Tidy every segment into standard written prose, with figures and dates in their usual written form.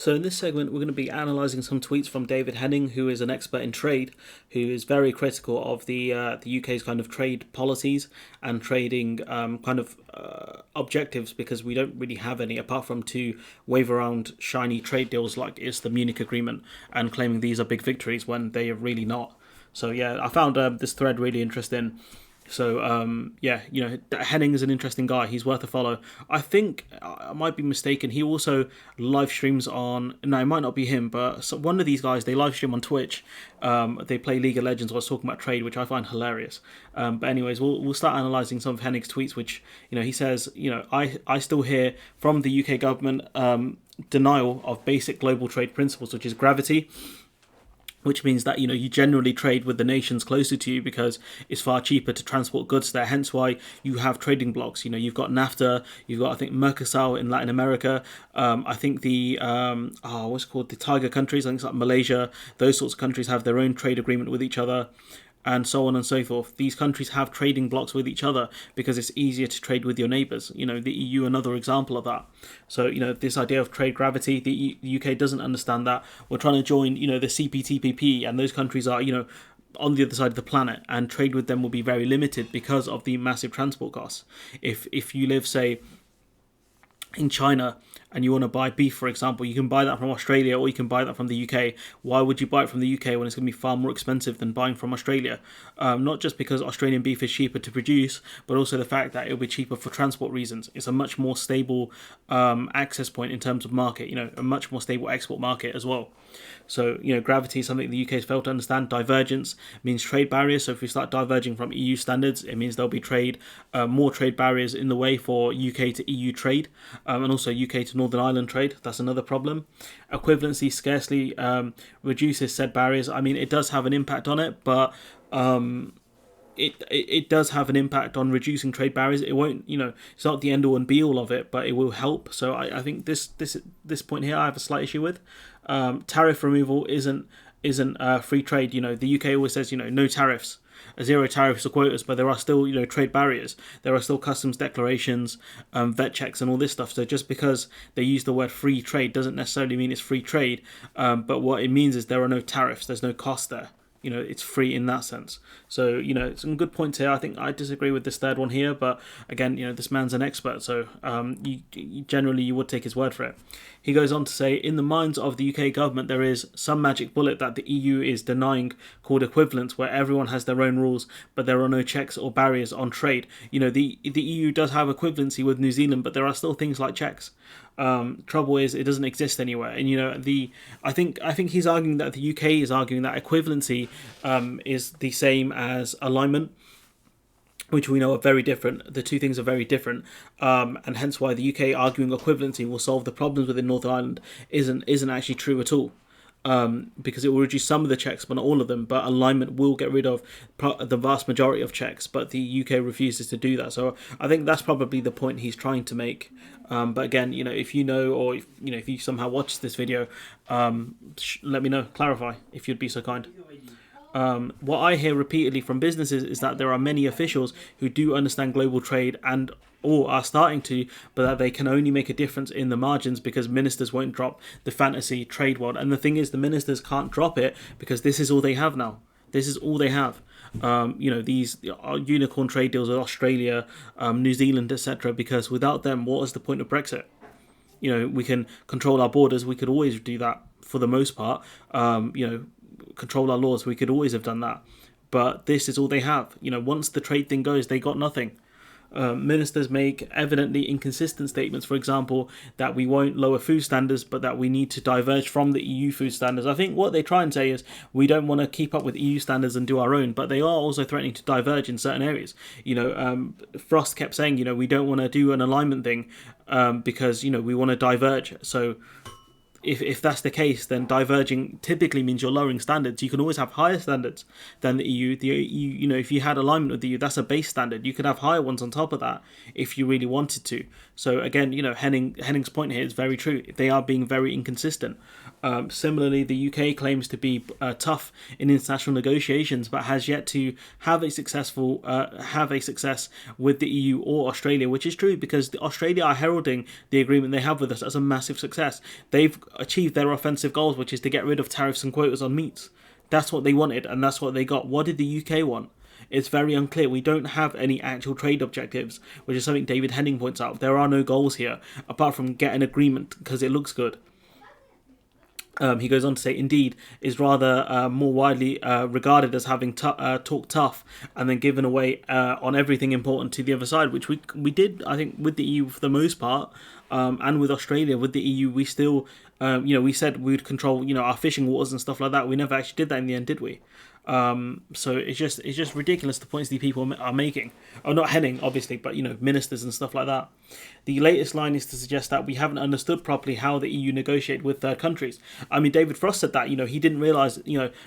So in this segment, we're going to be analysing some tweets from David Henning, who is an expert in trade, who is very critical of the UK's kind of trade policies and trading objectives, because we don't really have any apart from to wave around shiny trade deals like it's the Munich Agreement and claiming these are big victories when they are really not. So yeah, I found this thread really interesting. So Henning is an interesting guy. He's worth a follow. I think I might be mistaken. He also live streams on. No, it might not be him, but one of these guys, they live stream on Twitch. They play League of Legends. I was talking about trade, which I find hilarious. But anyways, we'll start analysing some of Henning's tweets, which he says. I still hear from the UK government denial of basic global trade principles, which is gravity, which means that you generally trade with the nations closer to you because it's far cheaper to transport goods there. Hence why you have trading blocks. You've got NAFTA, you've got I think Mercosur in Latin America. I think the what's it called, the Tiger countries. I think it's like Malaysia. Those sorts of countries have their own trade agreement with each other, and so on and so forth. These countries have trading blocks with each other because it's easier to trade with your neighbours. The EU, another example of that. So, this idea of trade gravity, the UK doesn't understand that. We're trying to join, the CPTPP, and those countries are, on the other side of the planet, and trade with them will be very limited because of the massive transport costs. If you live, say, in China and you want to buy beef, for example, you can buy that from Australia or you can buy that from the UK. Why would you buy it from the UK when it's going to be far more expensive than buying from Australia? Not just because Australian beef is cheaper to produce, but also the fact that it'll be cheaper for transport reasons. It's a much more stable access point in terms of market, a much more stable export market as well. So, gravity is something the UK has failed to understand. Divergence means trade barriers. So if we start diverging from EU standards, it means there'll be more trade barriers in the way for UK to EU trade, and also UK to Northern Ireland trade. That's another problem. Equivalency scarcely reduces said barriers. I mean, it does have an impact on it, but it does have an impact on reducing trade barriers. It won't, it's not the end all and be all of it, but it will help. So I think this point here I have a slight issue with. Tariff removal isn't free trade. The UK always says no tariffs, zero tariffs or quotas, but there are still trade barriers. There are still customs declarations, vet checks, and all this stuff. So just because they use the word free trade doesn't necessarily mean it's free trade. But what it means is there are no tariffs. There's no cost there. It's free in that sense. So, some good points here. I think I disagree with this third one here, but again, this man's an expert, so you would take his word for it. He goes on to say, in the minds of the UK government, there is some magic bullet that the EU is denying called equivalence, where everyone has their own rules, but there are no checks or barriers on trade. The EU does have equivalency with New Zealand, but there are still things like checks. Trouble is it doesn't exist anywhere, and I think he's arguing that the UK is arguing that equivalency is the same as alignment, which we know are very different. The two things are very different, and hence why the UK arguing equivalency will solve the problems within Northern Ireland isn't actually true at all. Because it will reduce some of the checks, but not all of them. But alignment will get rid of the vast majority of checks, but the UK refuses to do that. So I think that's probably the point he's trying to make. But again, if or if you somehow watch this video, let me know, clarify if you'd be so kind. What I hear repeatedly from businesses is that there are many officials who do understand global trade or are starting to, but that they can only make a difference in the margins because ministers won't drop the fantasy trade world. And the thing is, the ministers can't drop it because this is all they have now. This is all they have. These unicorn trade deals with Australia, New Zealand, etc. Because without them, what is the point of Brexit? We can control our borders. We could always do that for the most part. Control our laws. We could always have done that. But this is all they have. Once the trade thing goes, they got nothing. Ministers make evidently inconsistent statements, for example, that we won't lower food standards, but that we need to diverge from the EU food standards. I think what they try and say is we don't want to keep up with EU standards and do our own, but they are also threatening to diverge in certain areas. Frost kept saying, we don't want to do an alignment thing because, we want to diverge. So if that's the case, then diverging typically means you're lowering standards. You can always have higher standards than the EU. The EU, if you had alignment with the EU, that's a base standard. You could have higher ones on top of that if you really wanted to. So again, Henning's point here is very true. They are being very inconsistent. Similarly, the UK claims to be tough in international negotiations, but has yet to have a success with the EU or Australia, which is true because Australia are heralding the agreement they have with us as a massive success. They've achieved their offensive goals, which is to get rid of tariffs and quotas on meats. That's what they wanted, and that's what they got. What did the UK want? It's very unclear. We don't have any actual trade objectives, which is something David Henning points out. There are no goals here, apart from get an agreement because it looks good. He goes on to say, indeed, is rather more widely regarded as having talked tough and then given away on everything important to the other side, which we did, I think, with the EU for the most part, and with Australia. With the EU, we still, we said we would control, our fishing waters and stuff like that. We never actually did that in the end, did we? So it's just ridiculous the points these people are making. Oh, not Henning, obviously, but ministers and stuff like that. The latest line is to suggest that we haven't understood properly how the EU negotiate with third countries. I mean, David Frost said that, he didn't realise,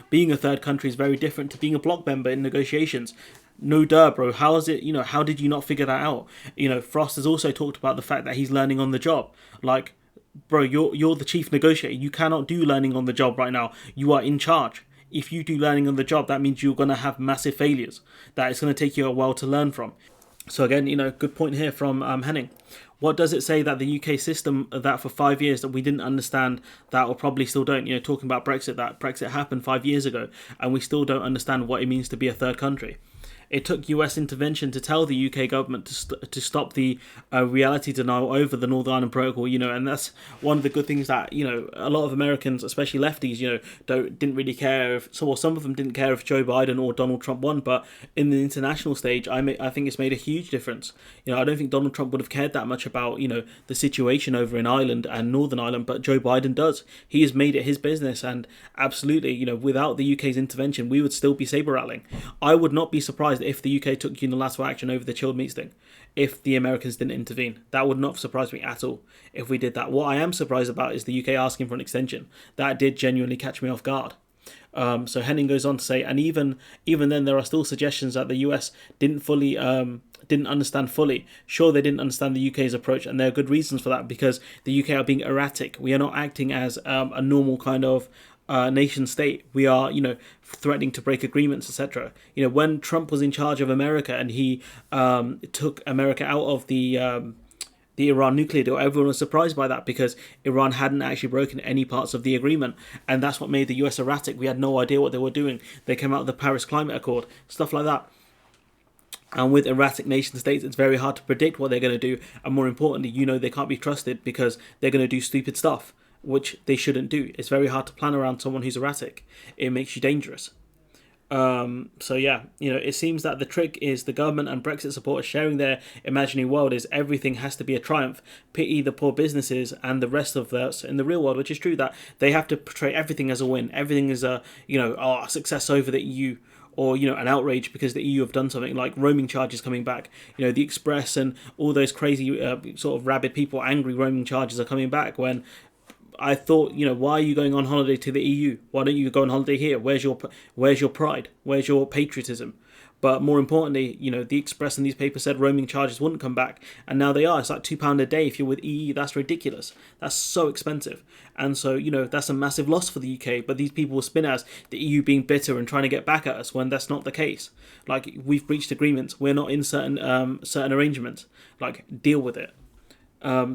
being a third country is very different to being a bloc member in negotiations. No duh, bro. How is it, how did you not figure that out? Frost has also talked about the fact that he's learning on the job. Like, bro, you're the chief negotiator. You cannot do learning on the job right now. You are in charge. If you do learning on the job, that means you're going to have massive failures that it's going to take you a while to learn from. So again, good point here from Henning. What does it say that the UK system that for 5 years that we didn't understand that or probably still don't, talking about Brexit, that Brexit happened 5 years ago and we still don't understand what it means to be a third country. It took US intervention to tell the UK government to stop the reality denial over the Northern Ireland Protocol, and that's one of the good things that, a lot of Americans, especially lefties, didn't really care if, some of them didn't care if Joe Biden or Donald Trump won, but in the international stage, I think it's made a huge difference. I don't think Donald Trump would have cared that much about, the situation over in Ireland and Northern Ireland, but Joe Biden does. He has made it his business, and absolutely, without the UK's intervention, we would still be saber rattling. I would not be surprised if the UK took unilateral action over the chilled meats thing, if the Americans didn't intervene. That would not surprise me at all if we did that. What I am surprised about is the UK asking for an extension. That did genuinely catch me off guard. So Henning goes on to say, and even then there are still suggestions that the US didn't understand fully. Sure, they didn't understand the UK's approach, and there are good reasons for that, because the UK are being erratic. We are not acting as a normal kind of nation state. We are, threatening to break agreements, etc. When Trump was in charge of America and he took America out of the Iran nuclear deal, everyone was surprised by that because Iran hadn't actually broken any parts of the agreement, and that's what made the US erratic. We had no idea what they were doing. They came out of the Paris Climate Accord, stuff like that. And with erratic nation states, it's very hard to predict what they're going to do, and more importantly, they can't be trusted because they're going to do stupid stuff, which they shouldn't do. It's very hard to plan around someone who's erratic. It makes you dangerous. So yeah, it seems that the trick is the government and Brexit supporters sharing their imaginary world is everything has to be a triumph. Pity the poor businesses and the rest of us in the real world, which is true, that they have to portray everything as a win. Everything is a success over the EU, or an outrage because the EU have done something, like roaming charges coming back. The Express and all those crazy sort of rabid people, angry roaming charges are coming back, when I thought, why are you going on holiday to the EU? Why don't you go on holiday here? Where's your pride? Where's your patriotism? But more importantly, the Express and these papers said roaming charges wouldn't come back, and now they are. It's like £2 a day if you're with EE. That's ridiculous. That's so expensive. And so, that's a massive loss for the UK, but these people will spin as the EU being bitter and trying to get back at us, when that's not the case. Like, we've breached agreements. We're not in certain arrangements. Like, deal with it.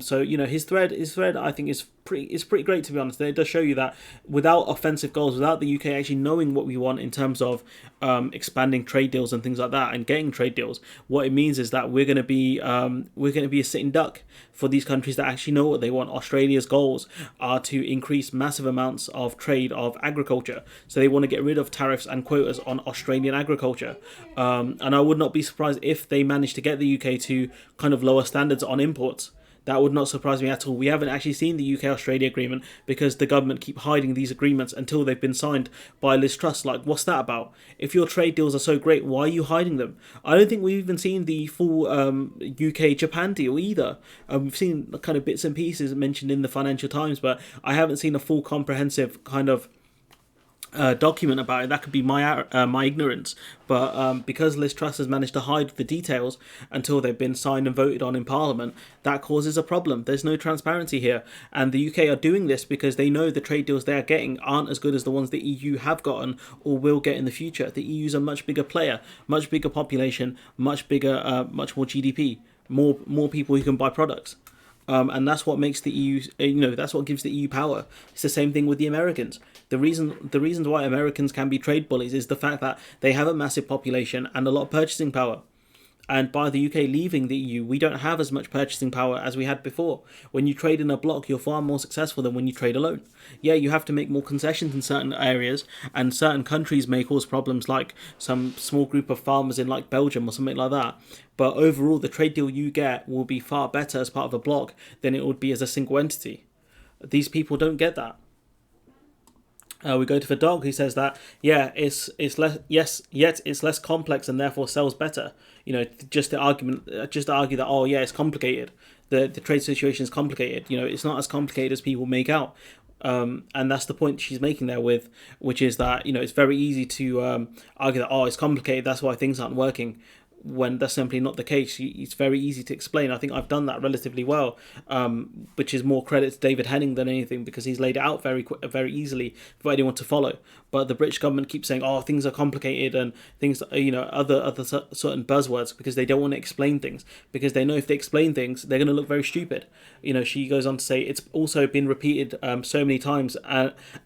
So his thread I think is pretty great, to be honest. It does show you that without offensive goals, without the UK actually knowing what we want in terms of expanding trade deals and things like that, and getting trade deals, what it means is that we're going to be a sitting duck for these countries that actually know what they want. Australia's goals are to increase massive amounts of trade of agriculture, so they want to get rid of tariffs and quotas on Australian agriculture. And I would not be surprised if they manage to get the UK to kind of lower standards on imports. That would not surprise me at all. We haven't actually seen the UK-Australia agreement because the government keep hiding these agreements until they've been signed by Liz Truss. Like, what's that about? If your trade deals are so great, why are you hiding them? I don't think we've even seen the full UK-Japan deal either. We've seen kind of bits and pieces mentioned in the Financial Times, but I haven't seen a full comprehensive kind of document about it. That could be my ignorance, but because Liz Truss has managed to hide the details until they've been signed and voted on in Parliament, that causes a problem. There's no transparency here, and the UK are doing this because they know the trade deals they're getting aren't as good as the ones the EU have gotten or will get in the future. The EU is a much bigger player, much bigger population, much bigger, much more GDP, more people who can buy products. And that's what makes the EU, that's what gives the EU power. It's the same thing with the Americans. The reasons why Americans can be trade bullies is the fact that they have a massive population and a lot of purchasing power. And by the UK leaving the EU, we don't have as much purchasing power as we had before. When you trade in a bloc, you're far more successful than when you trade alone. Yeah, you have to make more concessions in certain areas, and certain countries may cause problems, like some small group of farmers in like Belgium or something like that. But overall, the trade deal you get will be far better as part of a bloc than it would be as a single entity. These people don't get that. We go to the dog. He says that it's less, yes, yet it's less complex and therefore sells better. Just the argument, just to argue that, oh yeah, it's complicated. The trade situation is complicated. It's not as complicated as people make out. And that's the point she's making there which is that it's very easy to argue that, oh, it's complicated, that's why things aren't working, when that's simply not the case. It's very easy to explain. I think I've done that relatively well, which is more credit to David Henning than anything, because he's laid it out very easily for anyone to follow. But the British government keeps saying, "Oh, things are complicated," and things, other certain buzzwords, because they don't want to explain things, because they know if they explain things, they're going to look very stupid. She goes on to say it's also been repeated so many times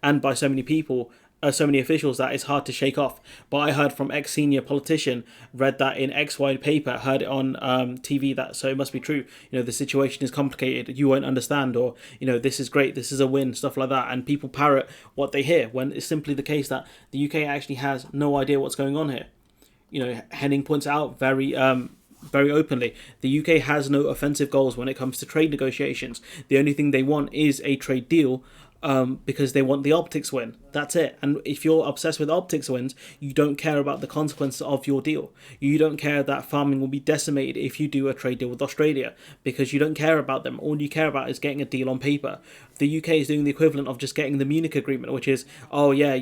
and by so many people, so many officials, that it's hard to shake off. But I heard from ex-senior politician, read that in XY paper, heard it on TV, that so it must be true. The situation is complicated, you won't understand, or this is great, this is a win, stuff like that. And people parrot what they hear, when it's simply the case that the UK actually has no idea what's going on here. Henning points out very openly, the UK has no offensive goals when it comes to trade negotiations. The only thing they want is a trade deal, because they want the optics win. That's it. And if you're obsessed with optics wins, you don't care about the consequences of your deal. You don't care that farming will be decimated if you do a trade deal with Australia, because you don't care about them. All you care about is getting a deal on paper. The UK is doing the equivalent of just getting the Munich Agreement, which is, oh yeah,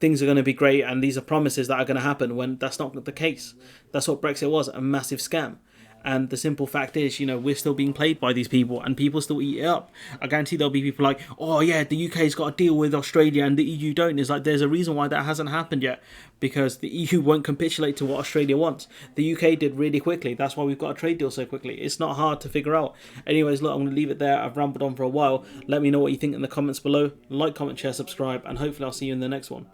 things are going to be great and these are promises that are going to happen, when that's not the case. That's what Brexit was, a massive scam. And the simple fact is, we're still being played by these people, and people still eat it up. I guarantee there'll be people like, oh yeah, the UK's got a deal with Australia and the EU don't. It's like, there's a reason why that hasn't happened yet, because the EU won't capitulate to what Australia wants. The UK did really quickly. That's why we've got a trade deal so quickly. It's not hard to figure out. Anyways, look, I'm going to leave it there. I've rambled on for a while. Let me know what you think in the comments below. Like, comment, share, subscribe, and hopefully I'll see you in the next one.